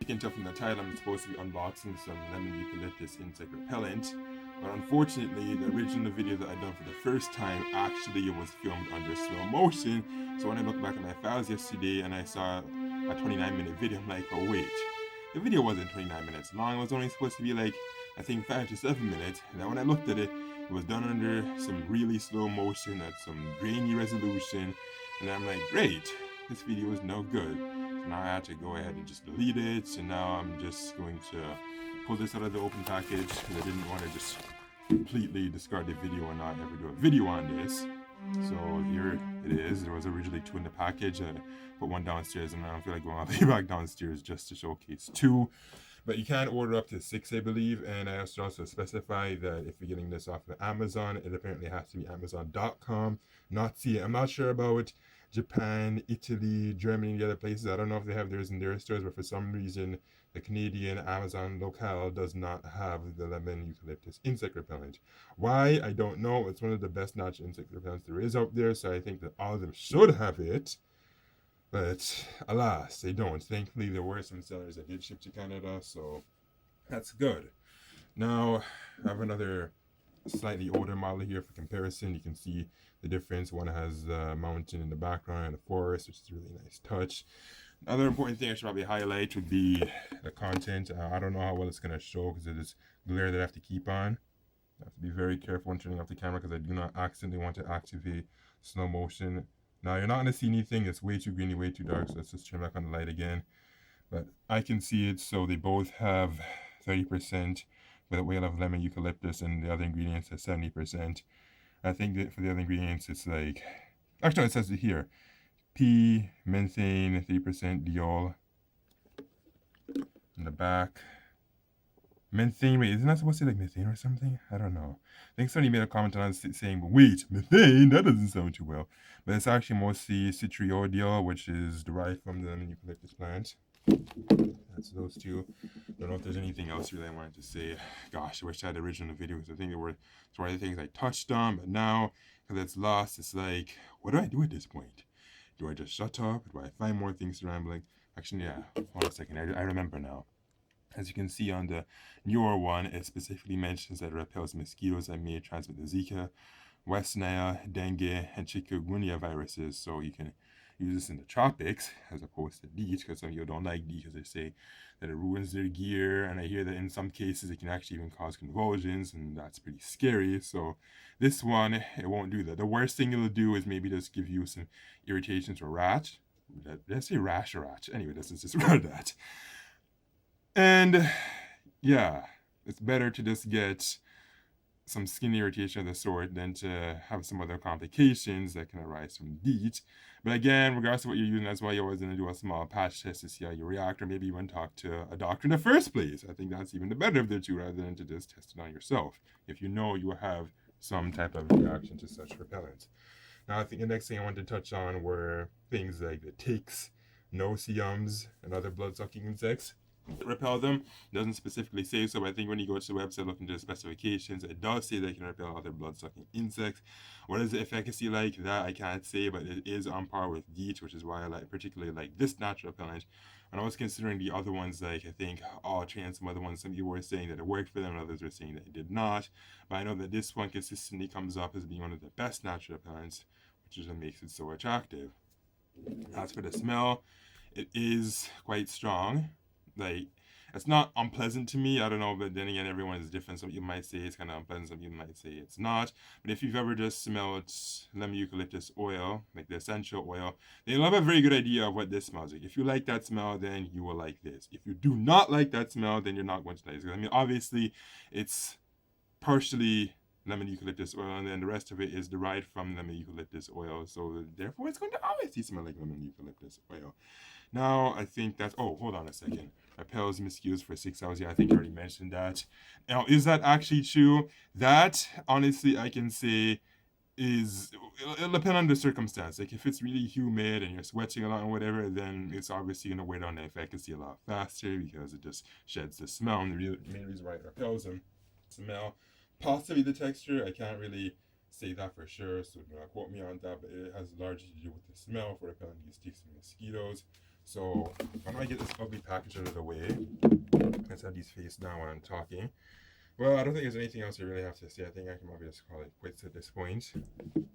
can tell from the title, I'm supposed to be unboxing some lemon eucalyptus insect repellent, but unfortunately the original video that I done for the first time actually was filmed under slow motion. So when I looked back at my files yesterday and I saw a 29-minute video, I'm like, oh wait, the video wasn't 29 minutes long. It was only supposed to be like, I think 5 to 7 minutes. And then when I looked at it, it was done under some really slow motion at some grainy resolution, and I'm like, great, this video is no good. So now I had to go ahead and just delete it, and now I'm just going to pull this out of the open package because I didn't want to just completely discard the video and not ever do a video on this. So here it is. There was originally 2 in the package. I put 1 downstairs, and I don't feel like going all the way back downstairs just to showcase 2. But you can order up to 6, I believe, and I also specify that if you're getting this off of Amazon, it apparently has to be Amazon.com, not C. I'm not sure about Japan, Italy, Germany, and the other places. I don't know if they have theirs in their stores, but for some reason, the Canadian Amazon locale does not have the lemon eucalyptus insect repellent. Why? I don't know. It's one of the best natural insect repellents there is out there, so I think that all of them should have it. But alas, they don't. Thankfully, there were some sellers that did ship to Canada, so that's good. Now, I have another slightly older model here for comparison. You can see the difference. One has a mountain in the background and a forest, which is a really nice touch. Another important thing I should probably highlight would be the content. I don't know how well it's going to show because of this glare that I have to keep on. I have to be very careful when turning off the camera because I do not accidentally want to activate slow motion. Now, you're not going to see anything that's way too greeny, way too dark, so let's just turn back on the light again. But I can see it, so they both have 30% with a whale of lemon eucalyptus, and the other ingredients at 70%. I think that for the other ingredients, it's like... Actually, it says it here. Pea, methane, 3% diol. In the back. Methane, wait, isn't that supposed to say like methane or something? I don't know. I think somebody made a comment on it saying, but wait, methane? That doesn't sound too well. But it's actually mostly citriodiol, which is derived from the lemon eucalyptus plant. That's those 2. Don't know if there's anything else really I wanted to say. Gosh, I wish I had the original video because I think there were one of the things I touched on, but now, because it's lost, it's like, what do I do at this point? Do I just shut up? Do I find more things rambling? Actually, yeah, hold on a second, I remember now. As you can see on the newer one, it specifically mentions that it repels mosquitoes that may transmit the Zika, West Nile, dengue, and chikungunya viruses. So you can use this in the tropics as opposed to DEET, because some people don't like DEET because they say that it ruins their gear. And I hear that in some cases it can actually even cause convulsions, and that's pretty scary. So this one, it won't do that. The worst thing it'll do is maybe just give you some irritations or rash. Did I say rash or rash? Anyway, let's just disregard that. And yeah, it's better to just get some skin irritation of the sort than to have some other complications that can arise from DEET. But again, regardless of what you're using, that's why you're always going to do a small patch test to see how you react, or maybe even talk to a doctor in the first place. I think that's even the better of the 2 rather than to just test it on yourself if you know you have some type of reaction to such repellents. Now, I think the next thing I wanted to touch on were things like the ticks, no-see-ums, and other blood-sucking insects. Repel them. It doesn't specifically say so, but I think when you go to the website looking to the specifications, it does say they can repel other blood-sucking insects. What is the efficacy like? That I can't say, but it is on par with DEET, which is why I particularly like this natural repellent. And I was considering the other ones, like I think Tree and some other ones, some people were saying that it worked for them, and others were saying that it did not. But I know that this one consistently comes up as being one of the best natural repellents, which is what makes it so attractive. As for the smell, it is quite strong. Like, it's not unpleasant to me. I don't know, but then again, everyone is different. Some people might say it's kind of unpleasant. Some people might say it's not. But if you've ever just smelled lemon eucalyptus oil, like the essential oil, then you'll have a very good idea of what this smells like. If you like that smell, then you will like this. If you do not like that smell, then you're not going to like this. I mean, obviously, it's partially lemon eucalyptus oil, and then the rest of it is derived from lemon eucalyptus oil. So therefore, it's going to obviously smell like lemon eucalyptus oil. Now, I think that's... Oh, hold on a second. Repels mosquitoes for 6 hours. Yeah, I think I already mentioned that. Now, is that actually true? That, honestly, I can say is... It'll depend on the circumstance. Like, if it's really humid and you're sweating a lot or whatever, then it's obviously going to wear down the efficacy a lot faster because it just sheds the smell. And the main reason why it repels them, smell. Possibly the texture. I can't really say that for sure, so do not quote me on that, but it has largely to do with the smell for repelling these ticks and mosquitoes. So why don't I get this ugly package out of the way? Let's have these face down while I'm talking. Well, I don't think there's anything else I really have to say. I think I can probably just call it quits at this point.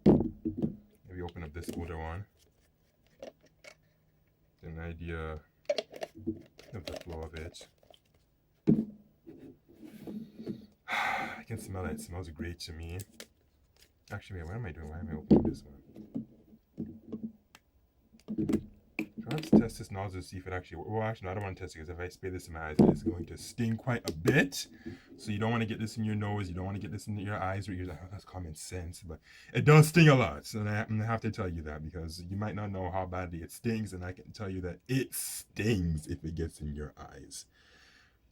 Maybe open up this older one. Get an idea of the flow of it. I can smell it. It smells great to me. Actually, wait, what am I doing? Why am I opening this one? Let's test this nozzle to see if it actually works. Well, actually, no, I don't want to test it because if I spray this in my eyes, it's going to sting quite a bit. So you don't want to get this in your nose. You don't want to get this in your eyes or ears. Oh, that's common sense, but it does sting a lot. And I have to tell you that because you might not know how badly it stings, and I can tell you that it stings if it gets in your eyes.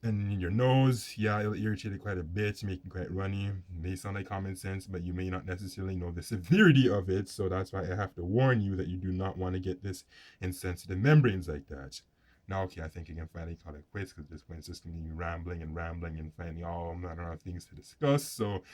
And in your nose, yeah, it'll irritate it quite a bit, make it quite runny. It may sound like common sense, but you may not necessarily know the severity of it. So that's why I have to warn you that you do not want to get this in sensitive membranes like that. Now, okay, I think you can finally call it quits because this point it's just going to be rambling and finding all manner of things to discuss. So,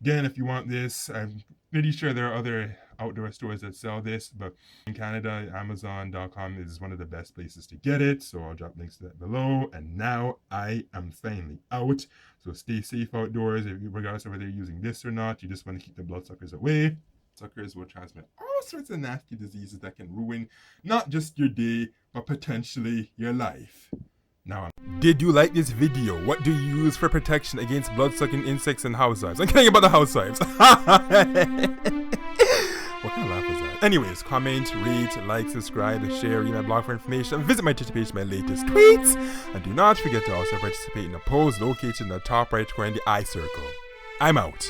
again, if you want this, I'm pretty sure there are other outdoor stores that sell this, but in Canada, Amazon.com is one of the best places to get it. So I'll drop links to that below. And now I am finally out. So stay safe outdoors, regardless of whether you're using this or not. You just want to keep the bloodsuckers away. Suckers will transmit all sorts of nasty diseases that can ruin not just your day, but potentially your life. Now, did you like this video? What do you use for protection against blood-sucking insects and housewives? I'm kidding about the housewives. What kind of laugh was that? Anyways, comment, rate, like, subscribe, share, read my blog for information, visit my Twitter page for my latest tweets, and do not forget to also participate in a poll located in the top right corner in the eye circle. I'm out.